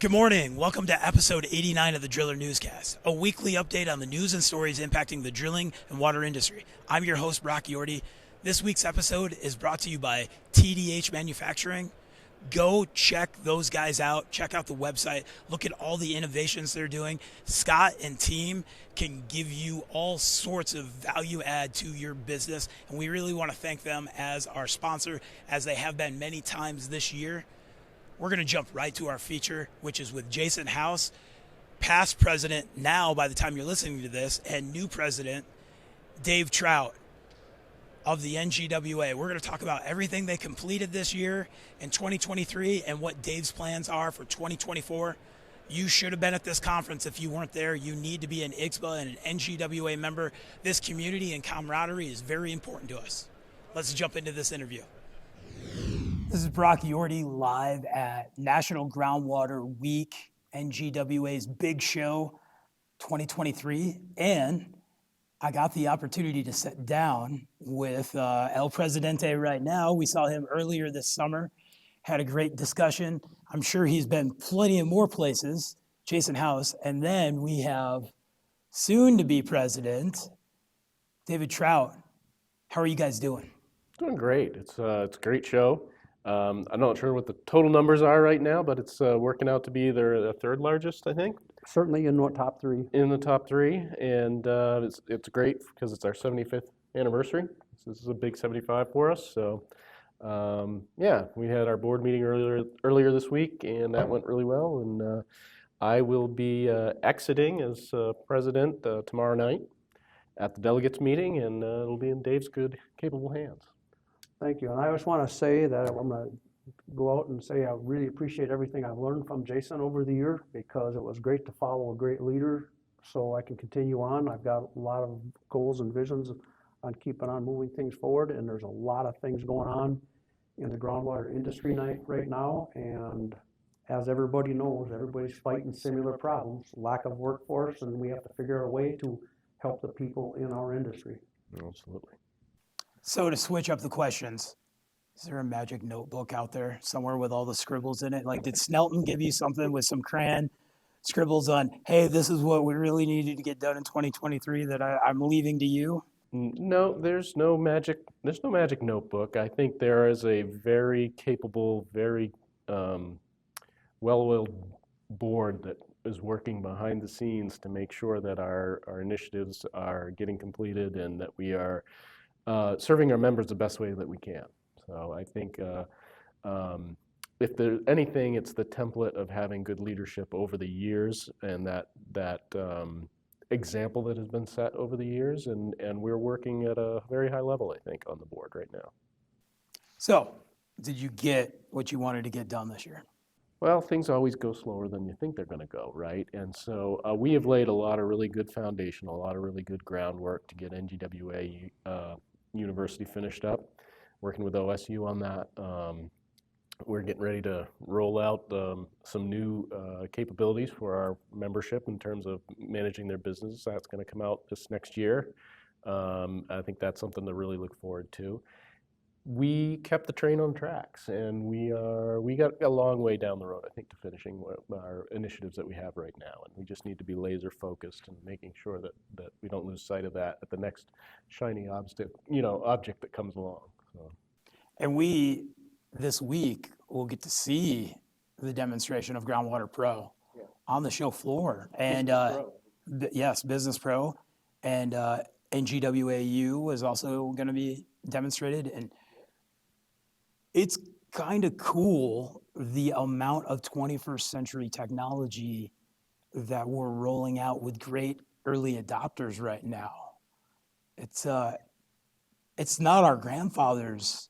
Good morning. Welcome to episode 89 of the Driller Newscast, a weekly update on the news and stories impacting the drilling and water industry. I'm your host, Brock Yordy. This week's episode is brought to you by TDH Manufacturing. Go check those guys out. Check out the website. Look at all the innovations they're doing. Scott and team can give you all sorts of value add to your business, and we really want to thank them as our sponsor, as they have been many times this year. We're going to jump right to our feature, which is with Jason House, past president now by the time you're listening to this, and new president, Dave Traut of the NGWA. We're going to talk about everything they completed this year in 2023 and what Dave's plans are for 2024. You should have been at this conference. If you weren't there, you need to be an IGSBA and an NGWA member. This community and camaraderie is very important to us. Let's jump into this interview. This is Brock Yordy live at National Groundwater Week, NGWA's big show 2023. And I got the opportunity to sit down with El Presidente right now. We saw him earlier this summer, had a great discussion. I'm sure he's been plenty of more places, Jason House. And then we have soon-to-be president, David Traut. How are you guys doing? Doing great. It's a great show. I'm not sure what the total numbers are right now, but it's working out to be the third largest, I think. Certainly in the top three. In the top three, and it's great because it's our 75th anniversary. So this is a big 75 for us. So yeah, we had our board meeting earlier this week, and that went really well. And I will be exiting as president tomorrow night at the delegates meeting, and it'll be in Dave's good, capable hands. Thank you. And I just want to say that I'm going to go out and say I really appreciate everything I've learned from Jason over the year, because it was great to follow a great leader so I can continue on. I've got a lot of goals and visions on keeping on moving things forward, and there's a lot of things going on in the groundwater industry right now. And as everybody knows, everybody's fighting similar problems, lack of workforce, and we have to figure out a way to help the people in our industry. Absolutely. So to switch up the questions, is there a magic notebook out there somewhere with all the scribbles in it? Like, did Snelton give you something with some crayon scribbles on, hey, this is what we really needed to get done in 2023 that I'm leaving to you? No, there's no magic notebook. I think there is a very capable, very well-oiled board that is working behind the scenes to make sure that our initiatives are getting completed and that we are serving our members the best way that we can. So I think if there's anything, it's the template of having good leadership over the years, and that example that has been set over the years, and we're working at a very high level, I think, on the board right now. So, did you get what you wanted to get done this year? Well, things always go slower than you think they're going to go, right? And so we have laid a lot of really good foundation, a lot of really good groundwork to get NGWA University finished up, working with OSU on that. We're getting ready to roll out some new capabilities for our membership in terms of managing their business. That's going to come out this next year. I think that's something to really look forward to. We kept the train on tracks, and we got a long way down the road, I think, to finishing our initiatives that we have right now. And we just need to be laser focused and making sure that we don't lose sight of that at the next shiny object that comes along. So. And we this week will get to see the demonstration of Groundwater Pro on the show floor, and yes, Business Pro, and NGWAU is also going to be demonstrated. And it's kind of cool the amount of 21st century technology that we're rolling out with great early adopters right now. It's not our grandfather's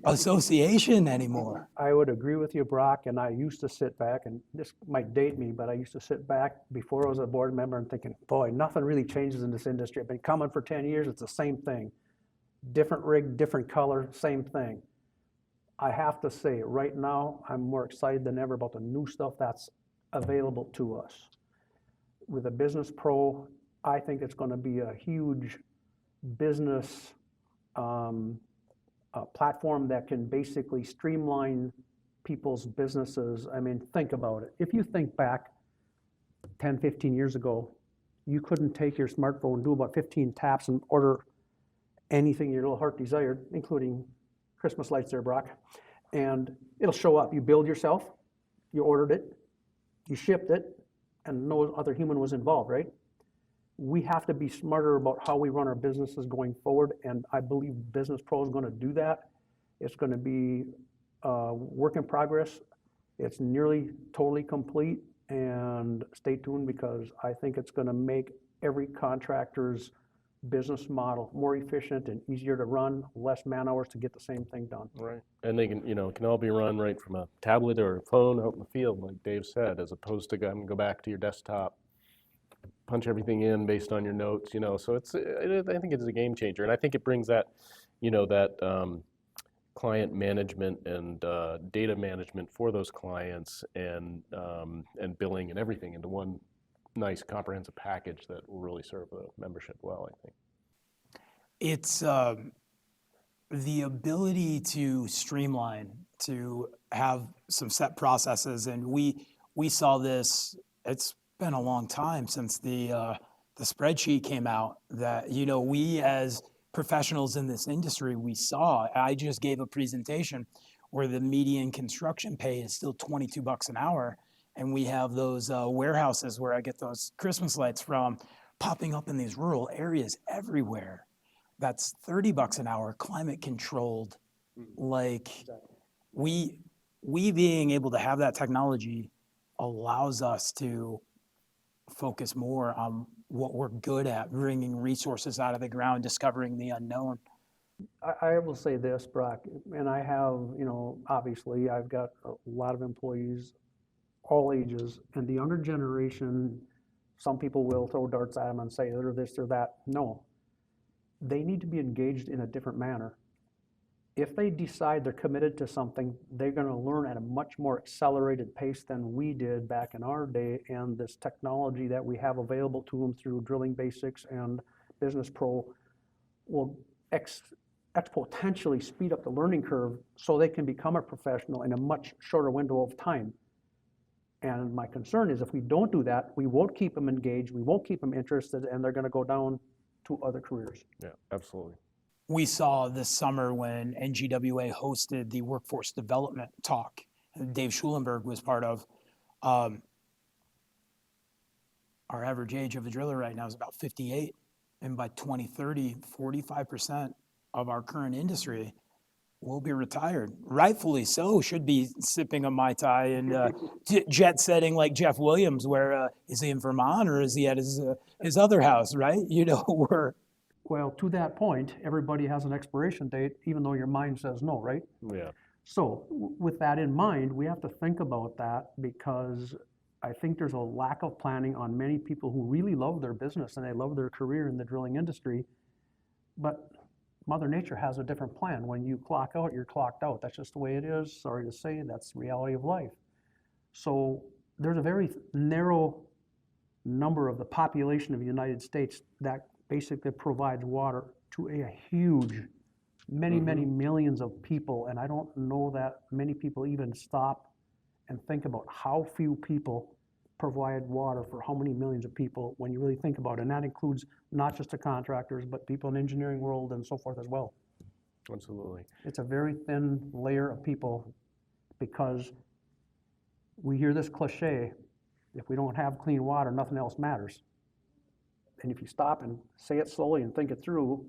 association anymore. I would agree with you, Brock, and I used to sit back, and this might date me, but I used to sit back before I was a board member and thinking, boy, nothing really changes in this industry. I've been coming for 10 years, it's the same thing. Different rig, different color, same thing. I have to say, right now, I'm more excited than ever about the new stuff that's available to us. With a Business Pro, I think it's going to be a huge business platform that can basically streamline people's businesses. I mean, think about it. If you think back 10, 15 years ago, you couldn't take your smartphone, do about 15 taps and order anything your little heart desired, including Christmas lights there, Brock. And it'll show up. You billed yourself, you ordered it, you shipped it, and no other human was involved, right? We have to be smarter about how we run our businesses going forward, and I believe Business Pro is going to do that. It's going to be a work in progress. It's nearly totally complete, and stay tuned because I think it's going to make every contractor's business model more efficient and easier to run, less man hours to get the same thing done. Right. And they can, it can all be run right from a tablet or a phone out in the field, like Dave said, as opposed to having to go back to your desktop, punch everything in based on your notes, So I think it's a game changer. And I think it brings that, client management and data management for those clients and billing and everything into one nice comprehensive package that will really serve the membership well, I think. It's the ability to streamline, to have some set processes, and we saw this. It's been a long time since the spreadsheet came out that we as professionals in this industry, we saw. I just gave a presentation where the median construction pay is still $22 an hour, and we have those warehouses where I get those Christmas lights from popping up in these rural areas everywhere. That's $30 an hour, climate controlled. Like we being able to have that technology allows us to focus more on what we're good at, bringing resources out of the ground, discovering the unknown. I will say this, Brock, and I have, obviously I've got a lot of employees, all ages, and the younger generation, some people will throw darts at them and say they're this or that. No, they need to be engaged in a different manner. If they decide they're committed to something, they're going to learn at a much more accelerated pace than we did back in our day, and this technology that we have available to them through Drilling Basics and Business Pro will exponentially speed up the learning curve so they can become a professional in a much shorter window of time. And my concern is if we don't do that, we won't keep them engaged, we won't keep them interested, and they're going to go down to other careers. Yeah, absolutely. We saw this summer when NGWA hosted the workforce development talk, and Dave Schulenberg was part of. Our average age of a driller right now is about 58, and by 2030, 45% of our current industry will be retired. Rightfully so, should be sipping a Mai Tai and jet setting like Jeff Williams, where is he in Vermont or is he at his other house, right? Well, to that point, everybody has an expiration date, even though your mind says no, right? Yeah. So with that in mind, we have to think about that because I think there's a lack of planning on many people who really love their business and they love their career in the drilling industry. But Mother Nature has a different plan. When you clock out, you're clocked out. That's just the way it is. Sorry to say, that's the reality of life. So there's a very narrow number of the population of the United States that basically provides water to a huge, many millions of people. And I don't know that many people even stop and think about how few people provide water for how many millions of people when you really think about it. And that includes not just the contractors, but people in the engineering world and so forth as well. Absolutely. It's a very thin layer of people because we hear this cliche, if we don't have clean water, nothing else matters. And if you stop and say it slowly and think it through,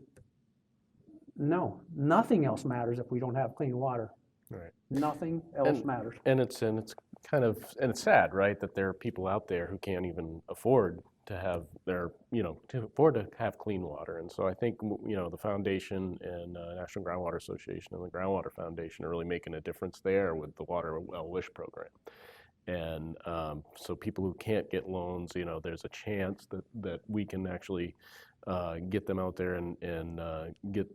no, nothing else matters if we don't have clean water. Right. Nothing else matters. And it's it's sad, right, that there are people out there who can't even afford to have to have clean water. And so I think the foundation and National Groundwater Association and the Groundwater Foundation are really making a difference there with the Water Well Wish program. And so people who can't get loans, there's a chance that we can actually get them out there and get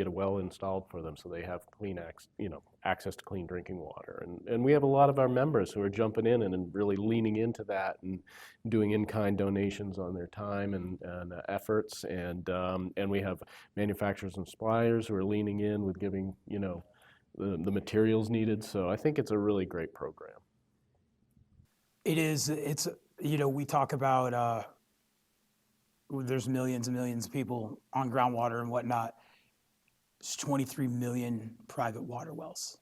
a well installed for them so they have access to clean drinking water. And we have a lot of our members who are jumping in and really leaning into that and doing in-kind donations on their time and efforts. And we have manufacturers and suppliers who are leaning in with giving the materials needed. So I think it's a really great program. It is. It's, we talk about there's millions and millions of people on groundwater and whatnot. There's 23 million private water wells.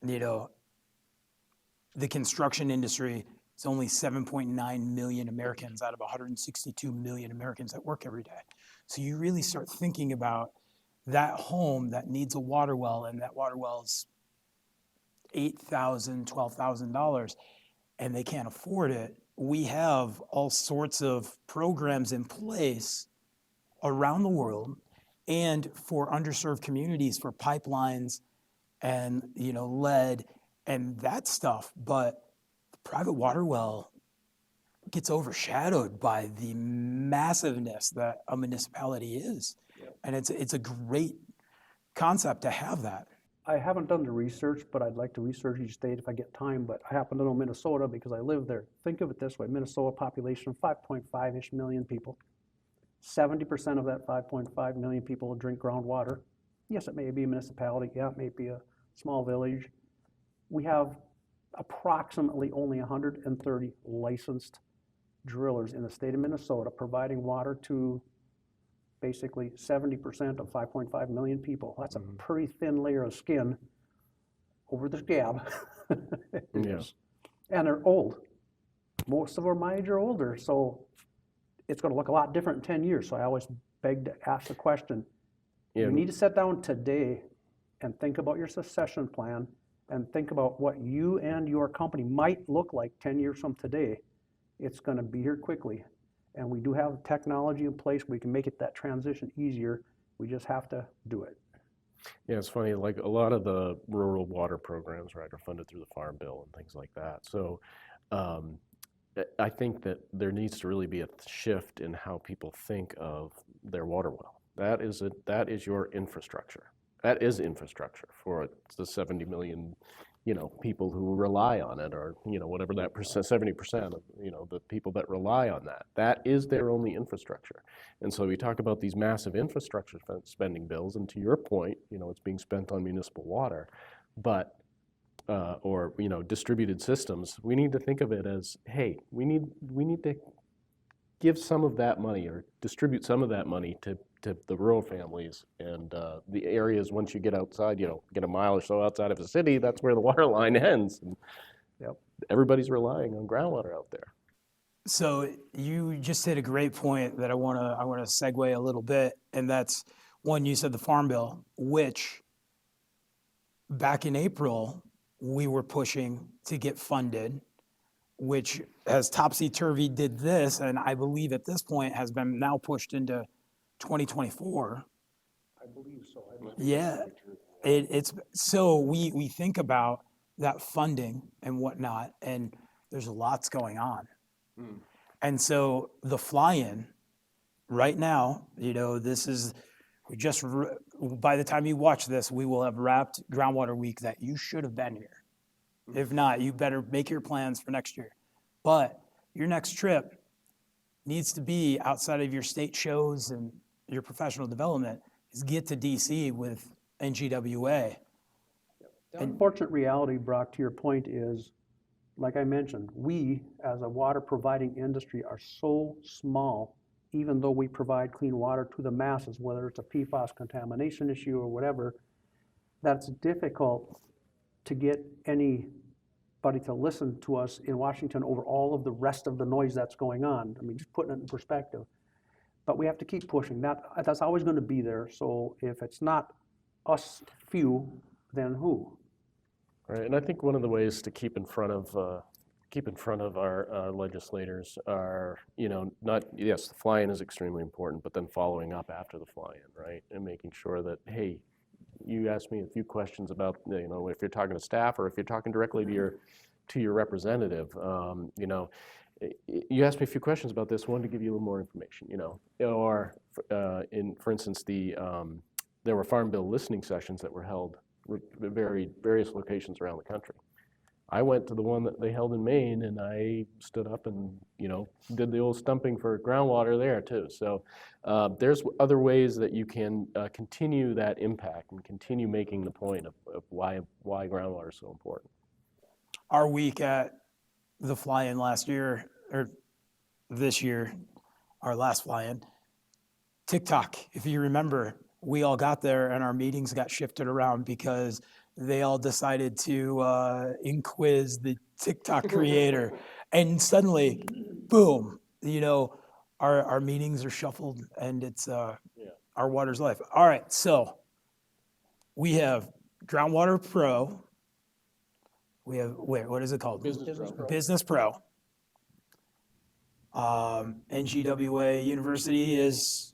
The construction industry is only 7.9 million Americans out of 162 million Americans that work every day. So you really start thinking about that home that needs a water well, and that water well's $8,000, $12,000, and they can't afford it. We have all sorts of programs in place around the world and for underserved communities for pipelines and lead and that stuff. But the private water well gets overshadowed by the massiveness that a municipality is. Yep. And it's a great concept to have that. I haven't done the research, but I'd like to research each state if I get time, but I happen to know Minnesota because I live there. Think of it this way, Minnesota population of 5.5-ish million people. 70% of that 5.5 million people drink groundwater. Yes, it may be a municipality, yeah, it may be a small village. We have approximately only 130 licensed drillers in the state of Minnesota providing water to basically 70% of 5.5 million people. That's a pretty thin layer of skin over the scab. Yes. And they're old. Most of them my age are older, so it's going to look a lot different in 10 years. So I always beg to ask the question, you need to sit down today and think about your succession plan and think about what you and your company might look like 10 years from today. It's going to be here quickly. And we do have technology in place. We can make it that transition easier. We just have to do it. Yeah, it's funny, like a lot of the rural water programs, right, are funded through the Farm Bill and things like that. So I think that there needs to really be a shift in how people think of their water well. That is your infrastructure. That is infrastructure for the 70 million, people who rely on it, or whatever that percent, 70% of the people that rely on that. That is their only infrastructure. And so we talk about these massive infrastructure spending bills, and to your point, it's being spent on municipal water, but or distributed systems. We need to think of it as, hey, we need to give some of that money or distribute some of that money to the rural families and the areas. Once you get outside, get a mile or so outside of a city, that's where the water line ends. And everybody's relying on groundwater out there. So you just hit a great point that I want to segue a little bit, and that's one, you said the Farm Bill, which back in April we were pushing to get funded, which as topsy-turvy did this, and I believe at this point has been now pushed into 2024. I believe so. Yeah, it's so we think about that funding and whatnot, and there's lots going on. And so the fly-in right now, this is just by the time you watch this, we will have wrapped Groundwater Week that you should have been here. If not, you better make your plans for next year. But your next trip needs to be outside of your state shows and your professional development, is get to DC with NGWA. The unfortunate reality, Brock, to your point is, like I mentioned, we as a water providing industry are so small, even though we provide clean water to the masses, whether it's a PFAS contamination issue or whatever, that's difficult to get anybody to listen to us in Washington over all of the rest of the noise that's going on. I mean, just putting it in perspective. But we have to keep pushing. That's always going to be there. So if it's not us few, then who? Right, and I think one of the ways to keep in front of our legislators are, not, yes, the fly-in is extremely important, but then following up after the fly-in, right, and making sure that, hey, you asked me a few questions about, if you're talking to staff or if you're talking directly to your representative, you asked me a few questions about this. Wanted to give you a little more information, or for instance, there were Farm Bill listening sessions that were held at various locations around the country. I went to the one that they held in Maine, and I stood up and, did the old stumping for groundwater there too. So there's other ways that you can continue that impact and continue making the point of why groundwater is so important. Our week at the fly-in last year, or this year, our last fly-in, TikTok, if you remember, we all got there and our meetings got shifted around because they all decided to inquiz the TikTok creator. And suddenly, boom, our meetings are shuffled and it's our water's life. All right, so we have Groundwater Pro. We have, what is it called? Business Pro. NGWA University is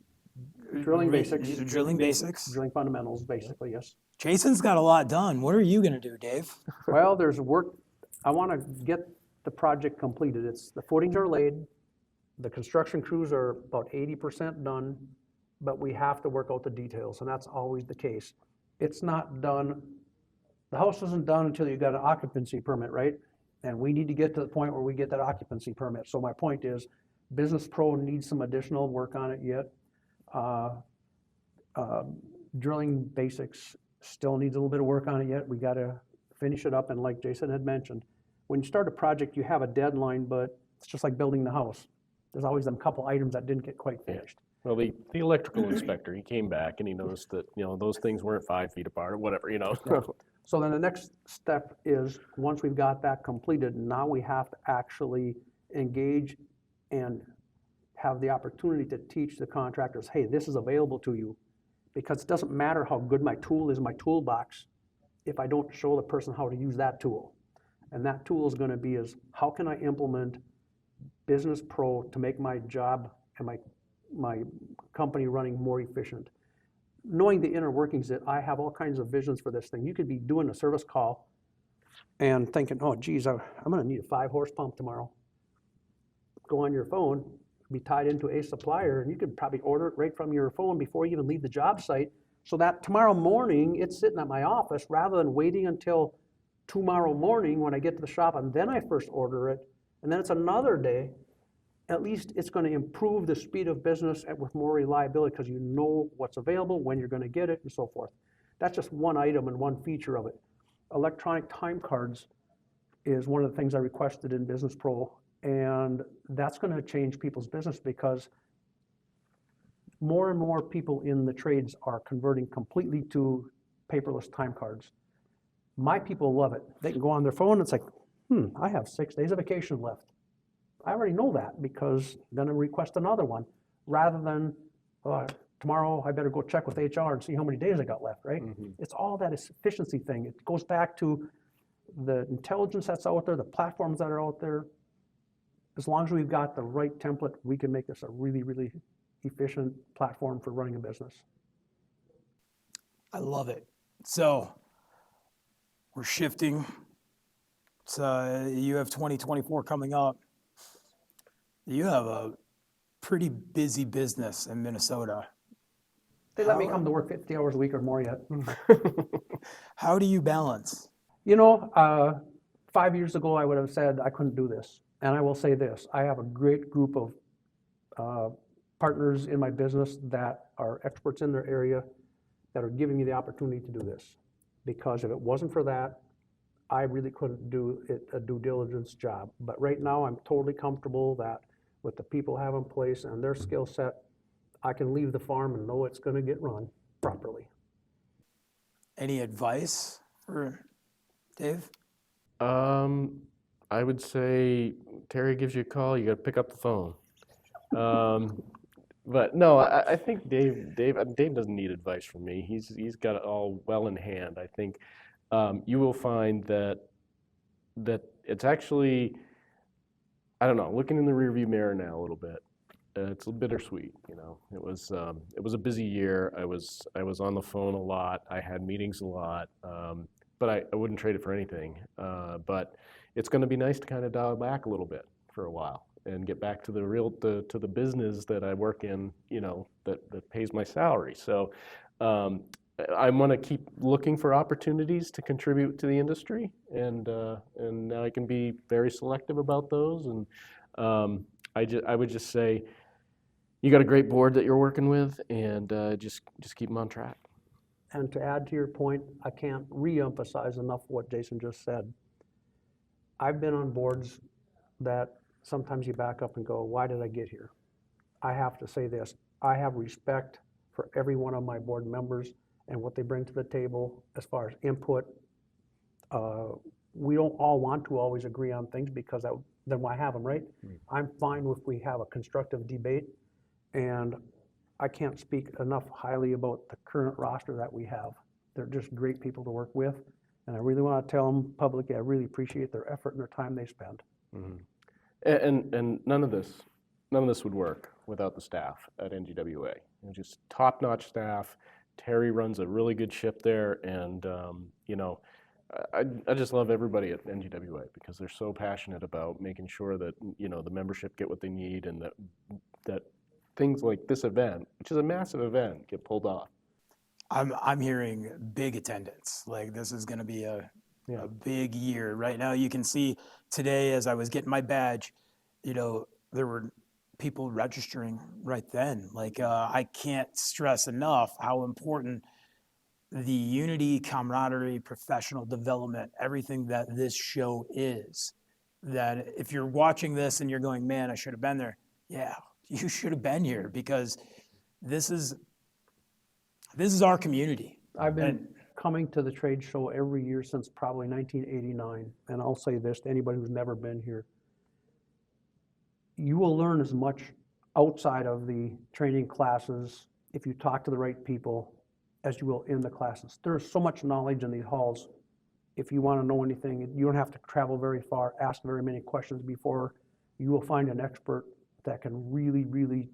Drilling basics. Drilling basics. Drilling fundamentals, basically, yes. Jason's got a lot done. What are you going to do, Dave? Well, there's work. I want to get the project completed. The footings are laid. The construction crews are about 80% done, but we have to work out the details, and that's always the case. It's not done. The house isn't done until you got an occupancy permit, right? And we need to get to the point where we get that occupancy permit. So my point is, Business Pro needs some additional work on it yet. Drilling basics still needs a little bit of work on it yet. We got to finish it up. And like Jason had mentioned, when you start a project, you have a deadline, but it's just like building the house. There's always them couple items that didn't get quite finished. Well, the electrical inspector, he came back and he noticed that, those things weren't 5 feet apart or whatever, So then the next step is, once we've got that completed, now we have to actually engage and have the opportunity to teach the contractors, hey, this is available to you. Because it doesn't matter how good my tool is in my toolbox if I don't show the person how to use that tool. And that tool is going to be how can I implement Business Pro to make my job and my company running more efficient. Knowing the inner workings, that I have all kinds of visions for this thing. You could be doing a service call and thinking, oh, geez, I'm going to need a 5-horse pump tomorrow. Go on your phone, be tied into a supplier, and you could probably order it right from your phone before you even leave the job site, so that tomorrow morning it's sitting at my office rather than waiting until tomorrow morning when I get to the shop and then I first order it, and then it's another day. At least it's going to improve the speed of business with more reliability because you know what's available, when you're going to get it, and so forth. That's just one item and one feature of it. Electronic time cards is one of the things I requested in Business Pro, and that's going to change people's business because more and more people in the trades are converting completely to paperless time cards. My people love it. They can go on their phone and it's like, I have 6 days of vacation left. I already know that because then I request another one rather than tomorrow I better go check with HR and see how many days I got left, right? Mm-hmm. It's all that efficiency thing. It goes back to the intelligence that's out there, the platforms that are out there. As long as we've got the right template, we can make this a really, really efficient platform for running a business. I love it. So we're shifting. You have 2024 coming up. You have a pretty busy business in Minnesota. They let me come to work 50 hours a week or more yet. How do you balance? 5 years ago, I would have said I couldn't do this. And I will say this, I have a great group of partners in my business that are experts in their area that are giving me the opportunity to do this. Because if it wasn't for that, I really couldn't do a due diligence job. But right now, I'm totally comfortable that with the people I have in place and their skill set, I can leave the farm and know it's going to get run properly. Any advice for Dave? I would say Terry gives you a call, you got to pick up the phone. But no, I think Dave doesn't need advice from me. He's got it all well in hand. I think you will find that it's actually, I don't know, looking in the rearview mirror now a little bit, it's a bittersweet. It was a busy year. I was on the phone a lot. I had meetings a lot, but I wouldn't trade it for anything. But it's going to be nice to kind of dial back a little bit for a while and get back to the business that I work in, that pays my salary. So I want to keep looking for opportunities to contribute to the industry, and I can be very selective about those. And I would just say, you got a great board that you're working with, and just keep them on track. And to add to your point, I can't re-emphasize enough what Jason just said. I've been on boards that sometimes you back up and go, why did I get here? I have to say this, I have respect for every one of my board members and what they bring to the table as far as input. We don't all want to always agree on things because then why have them, right? I'm fine if we have a constructive debate, and I can't speak enough highly about the current roster that we have. They're just great people to work with, and I really want to tell them publicly, I really appreciate their effort and their time they spend. And none of this would work without the staff at NGWA. Just top-notch staff. Terry runs a really good ship there, and I just love everybody at NGWA because they're so passionate about making sure that the membership get what they need, and that things like this event, which is a massive event, get pulled off. I'm hearing big attendance. Like, this is going to be a big year. Right now, you can see today as I was getting my badge, there were people registering right then. Like, I can't stress enough how important the unity, camaraderie, professional development, everything that this show is. That if you're watching this and you're going, man, I should have been there. Yeah, you should have been here, because this is our community. I've been coming to the trade show every year since probably 1989, and I'll say this to anybody who's never been here. You will learn as much outside of the training classes if you talk to the right people as you will in the classes. There's so much knowledge in these halls. If you want to know anything, you don't have to travel very far, ask very many questions before you will find an expert that can really, really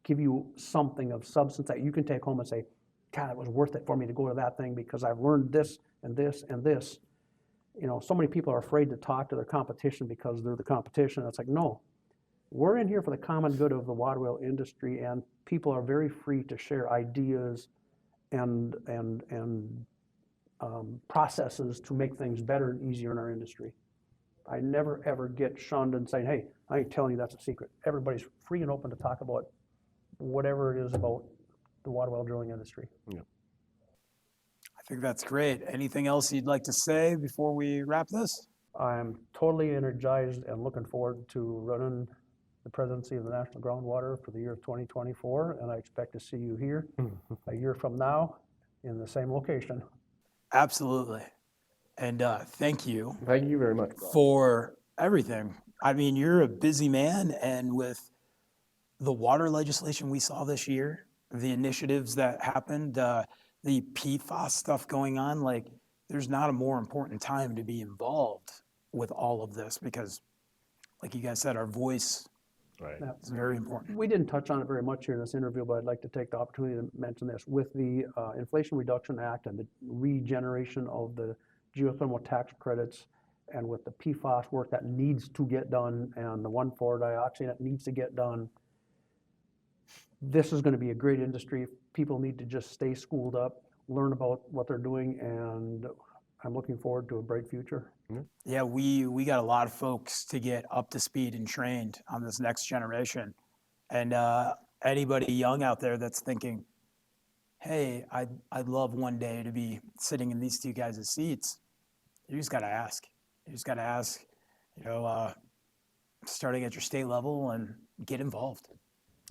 give you something of substance that you can take home and say, God, it was worth it for me to go to that thing because I've learned this and this and this. So many people are afraid to talk to their competition because they're the competition. It's like, no, we're in here for the common good of the water wheel industry, and people are very free to share ideas and processes to make things better and easier in our industry. I never ever get shunned and saying, hey, I ain't telling you that's a secret. Everybody's free and open to talk about whatever it is about the water well drilling industry. Yeah. I think that's great. Anything else you'd like to say before we wrap this? I'm totally energized and looking forward to running the presidency of the National Groundwater for the year of 2024, and I expect to see you here a year from now in the same location. Absolutely. And thank you. Thank you very much, Brock, for everything. I mean, you're a busy man, and with the water legislation we saw this year, the initiatives that happened, the PFAS stuff going on, like, there's not a more important time to be involved with all of this because, like you guys said, our voice is very important. We didn't touch on it very much here in this interview, but I'd like to take the opportunity to mention this. With the Inflation Reduction Act and the regeneration of the geothermal tax credits, and with the PFAS work that needs to get done and the 1,4-dioxane that needs to get done, this is going to be a great industry. People need to just stay schooled up, learn about what they're doing, and I'm looking forward to a bright future. Yeah, we got a lot of folks to get up to speed and trained on this next generation. And anybody young out there that's thinking, hey, I'd love one day to be sitting in these two guys' seats, you just got to ask. You just got to ask, starting at your state level, and get involved.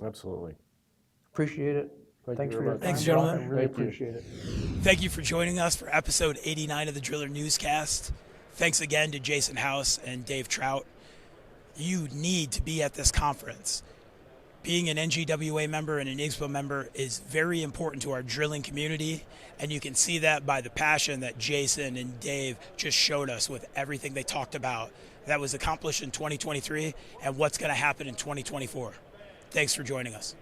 Absolutely. Appreciate it. Thanks for your time. Thanks, gentlemen. I really appreciate it. Thank you for joining us for episode 89 of the Driller Newscast. Thanks again to Jason House and Dave Traut. You need to be at this conference. Being an NGWA member and an IGSPA member is very important to our drilling community, and you can see that by the passion that Jason and Dave just showed us with everything they talked about that was accomplished in 2023 and what's going to happen in 2024. Thanks for joining us.